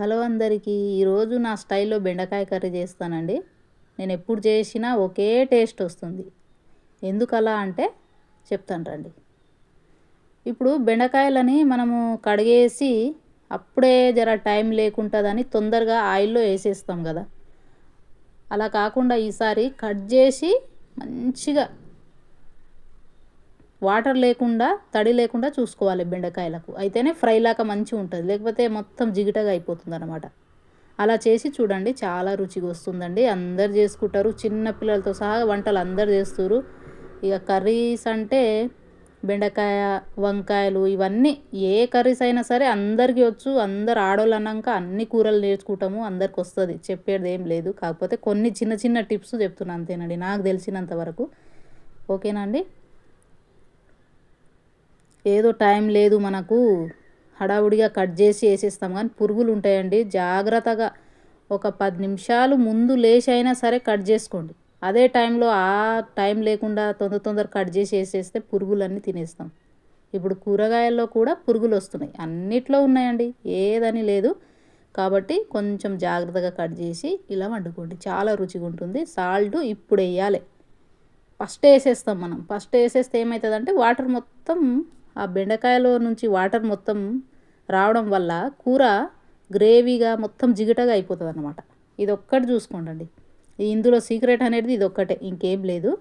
Hello అందరికీ. ఈరోజు నా స్టైల్లో బెండకాయ కర్రీ చేస్తానండి. నేను ఎప్పుడు చేసినా ఒకే టేస్ట్ వస్తుంది. ఎందుకలా అంటే చెప్తాను రండి. ఇప్పుడు బెండకాయలని మనము కడిగేసి అప్పుడే జర టైం లేకుంటుందని తొందరగా ఆయిల్లో వేసేస్తాం కదా. అలా కాకుండా ఈసారి కట్ చేసి మంచిగా వాటర్ లేకుండా తడి లేకుండా చూసుకోవాలి బెండకాయలకు. అయితేనే ఫ్రైలాగా మంచిగా ఉంటుంది, లేకపోతే మొత్తం జిగిటగా అయిపోతుంది అన్నమాట. అలా చేసి చూడండి, చాలా రుచిగా వస్తుందండి. అందరు చేసుకుంటారు, చిన్న పిల్లలతో సహా వంటలు అందరు చేస్తారు. ఇక కర్రీస్ అంటే బెండకాయ, వంకాయలు ఇవన్నీ ఏ కర్రీస్ అయినా సరే అందరికీ వచ్చు. అందరు ఆడవాళ్ళు అన్నాక అన్ని కూరలు నేర్చుకుంటాము, అందరికి వస్తుంది, చెప్పేది ఏం లేదు. కాకపోతే కొన్ని చిన్న చిన్న టిప్స్ చెప్తున్నాను అంతేనండి, నాకు తెలిసినంత వరకు. ఓకేనా అండి. ఏదో టైం లేదు మనకు, హడావుడిగా కట్ చేసి వేసేస్తాం, కానీ పురుగులు ఉంటాయండి. జాగ్రత్తగా ఒక 10 నిమిషాలు ముందు లేచి అయినా సరే కట్ చేసుకోండి. అదే టైంలో ఆ టైం లేకుండా తొందర కట్ చేసి వేసేస్తే పురుగులన్నీ తినేస్తాం. ఇప్పుడు కూరగాయల్లో కూడా పురుగులు వస్తున్నాయి, అన్నిట్లో ఉన్నాయండి, ఏదని లేదు. కాబట్టి కొంచెం జాగ్రత్తగా కట్ చేసి ఇలా వండుకోండి, చాలా రుచిగా ఉంటుంది. సాల్ట్ ఇప్పుడు వేయాలి, ఫస్ట్ వేసేస్తాం మనం. ఫస్ట్ వేసేస్తే ఏమవుతుందంటే వాటర్ మొత్తం ఆ బెండకాయలో నుంచి వాటర్ మొత్తం రావడం వల్ల కూర గ్రేవీగా మొత్తం జిగటగా అయిపోతుంది అన్నమాట. ఇది ఒక్కటి చూసుకోండి. ఇందులో సీక్రెట్ అనేది ఇది ఒక్కటే, ఇంకేం లేదు.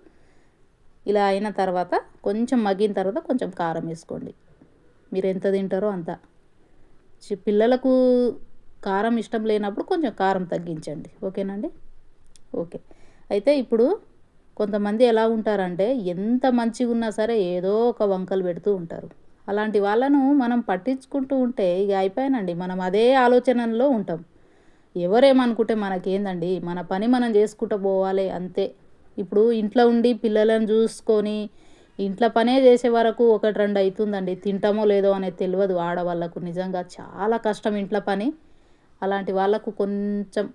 ఇలా అయిన తర్వాత కొంచెం మగ్గిన తర్వాత కొంచెం కారం వేసుకోండి, మీరు ఎంత తింటారో అంత. పిల్లలకు కారం ఇష్టం లేనప్పుడు కొంచెం కారం తగ్గించండి. ఓకేనండి. ఓకే. అయితే ఇప్పుడు కొంతమంది ఎలా ఉంటారంటే ఎంత మంచిగా ఉన్నా సరే ఏదో ఒక వంకలు పెడుతూ ఉంటారు. అలాంటి వాళ్ళను మనం పట్టించుకుంటూ ఉంటే ఇక అయిపోయానండి, మనం అదే ఆలోచనలో ఉంటాం. ఎవరేమనుకుంటే మనకేందండి, మన పని మనం చేసుకుంటూ పోవాలి అంతే. ఇప్పుడు ఇంట్లో ఉండి పిల్లలను చూసుకొని ఇంట్లో పనే చేసే వరకు 1-2 అవుతుందండి. తింటామో లేదో అనేది తెలియదు ఆడవాళ్ళకు, నిజంగా చాలా కష్టం ఇంట్లో పని. అలాంటి వాళ్ళకు కొంచెం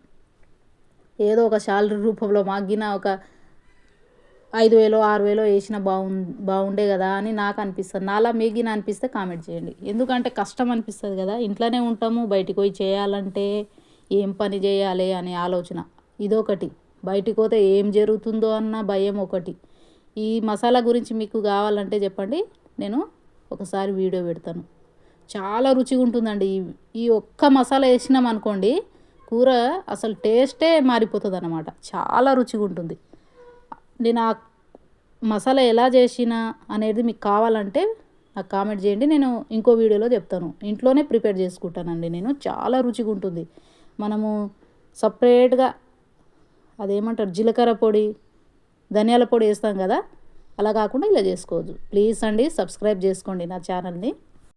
ఏదో ఒక శాలరీ రూపంలో మాగిన ఒక 5,000 6,000 వేసినా బాగుండే కదా అని నాకు అనిపిస్తుంది. నాలా మీగిన అనిపిస్తే కామెంట్ చేయండి. ఎందుకంటే కష్టం అనిపిస్తుంది కదా, ఇంట్లోనే ఉంటాము, బయటికి పోయి చేయాలంటే ఏం పని చేయాలి అనే ఆలోచన ఇదొకటి. బయటికి పోతే ఏం జరుగుతుందో అన్న భయం ఒకటి. ఈ మసాలా గురించి మీకు కావాలంటే చెప్పండి, నేను ఒకసారి వీడియో పెడతాను. చాలా రుచిగా ఉంటుందండి. ఈ ఒక్క మసాలా వేసినాం అనుకోండి, కూర అసలు టేస్టే మారిపోతుంది అన్నమాట, చాలా రుచిగా ఉంటుంది. నేను ఆ మసాలా ఎలా చేసిన అనేది మీకు కావాలంటే నాకు కామెంట్ చేయండి, నేను ఇంకో వీడియోలో చెప్తాను. ఇంట్లోనే ప్రిపేర్ చేసుకుంటానండి నేను, చాలా రుచిగా ఉంటుంది. మనము సపరేట్గా అదేమంటారు జీలకర్ర పొడి, ధనియాల పొడి వేస్తాం కదా, అలా కాకుండా ఇలా చేసుకోవచ్చు. ప్లీజ్ అండి, సబ్స్క్రైబ్ చేసుకోండి నా ఛానల్ని.